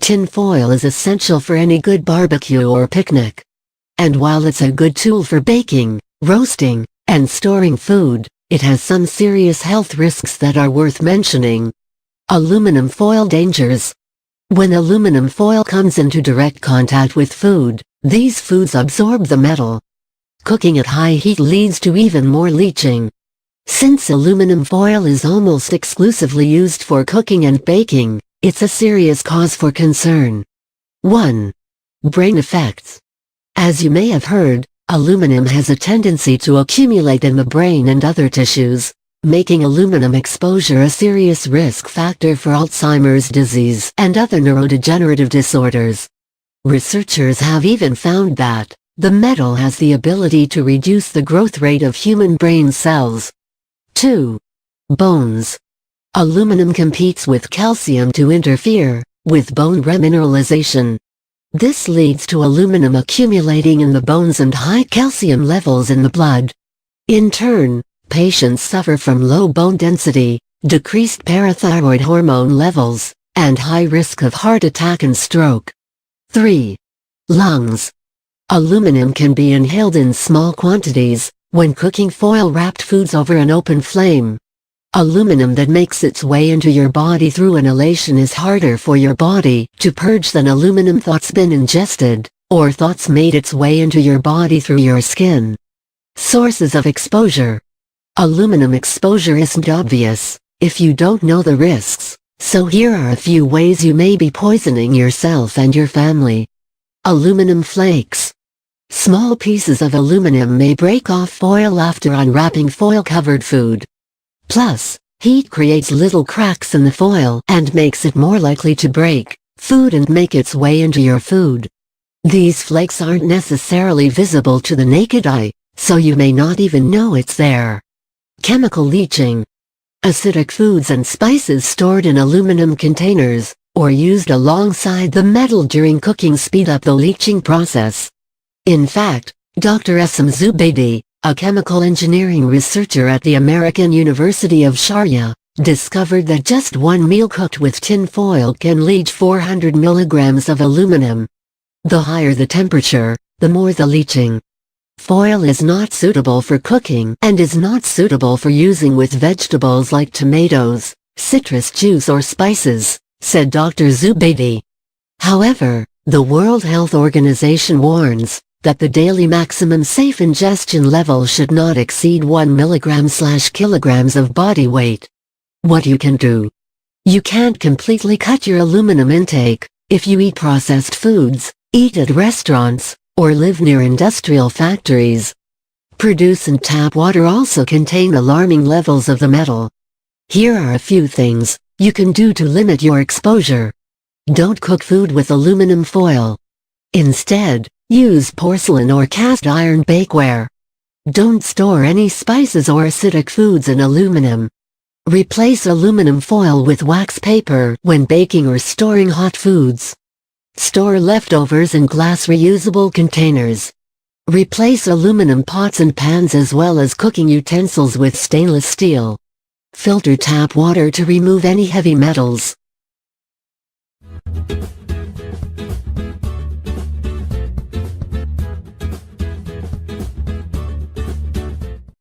Tin foil is essential for any good barbecue or picnic. And while it's a good tool for baking, roasting, and storing food, it has some serious health risks that are worth mentioning. Aluminum foil dangers. When aluminum foil comes into direct contact with food, these foods absorb the metal. Cooking at high heat leads to even more leaching. Since aluminum foil is almost exclusively used for cooking and baking, it's a serious cause for concern. 1. Brain effects. As you may have heard, aluminum has a tendency to accumulate in the brain and other tissues, making aluminum exposure a serious risk factor for Alzheimer's disease and other neurodegenerative disorders. Researchers have even found that the metal has the ability to reduce the growth rate of human brain cells. 2. Bones. Aluminum competes with calcium to interfere with bone remineralization. This leads to aluminum accumulating in the bones and high calcium levels in the blood. In turn, patients suffer from low bone density, decreased parathyroid hormone levels, and high risk of heart attack and stroke. 3. Lungs. Aluminum can be inhaled in small quantities when cooking foil-wrapped foods over an open flame. Aluminum that makes its way into your body through inhalation is harder for your body to purge than aluminum that's been ingested, or that's made its way into your body through your skin. Sources of exposure. Aluminum exposure isn't obvious if you don't know the risks, so here are a few ways you may be poisoning yourself and your family. Aluminum flakes. Small pieces of aluminum may break off foil after unwrapping foil-covered food. Plus, heat creates little cracks in the foil and makes it more likely to break food and make its way into your food. These flakes aren't necessarily visible to the naked eye, so you may not even know it's there. Chemical leaching. Acidic foods and spices stored in aluminum containers, or used alongside the metal during cooking speed up the leaching process. In fact, Dr. Essam Zubaydi, a chemical engineering researcher at the American University of Sharjah, discovered that just one meal cooked with tin foil can leach 400 milligrams of aluminum. The higher the temperature, the more the leaching. Foil is not suitable for cooking and is not suitable for using with vegetables like tomatoes, citrus juice or spices, said Dr. Zubaydi. However, the World Health Organization warns that the daily maximum safe ingestion level should not exceed 1 milligram/kilograms of body weight. What you can do. You can't completely cut your aluminum intake if you eat processed foods, eat at restaurants, or live near industrial factories. Produce and tap water also contain alarming levels of the metal. Here are a few things you can do to limit your exposure. Don't cook food with aluminum foil. Instead, use porcelain or cast iron bakeware. Don't store any spices or acidic foods in aluminum. Replace aluminum foil with wax paper when baking or storing hot foods. Store leftovers in glass reusable containers. Replace aluminum pots and pans as well as cooking utensils with stainless steel. Filter tap water to remove any heavy metals.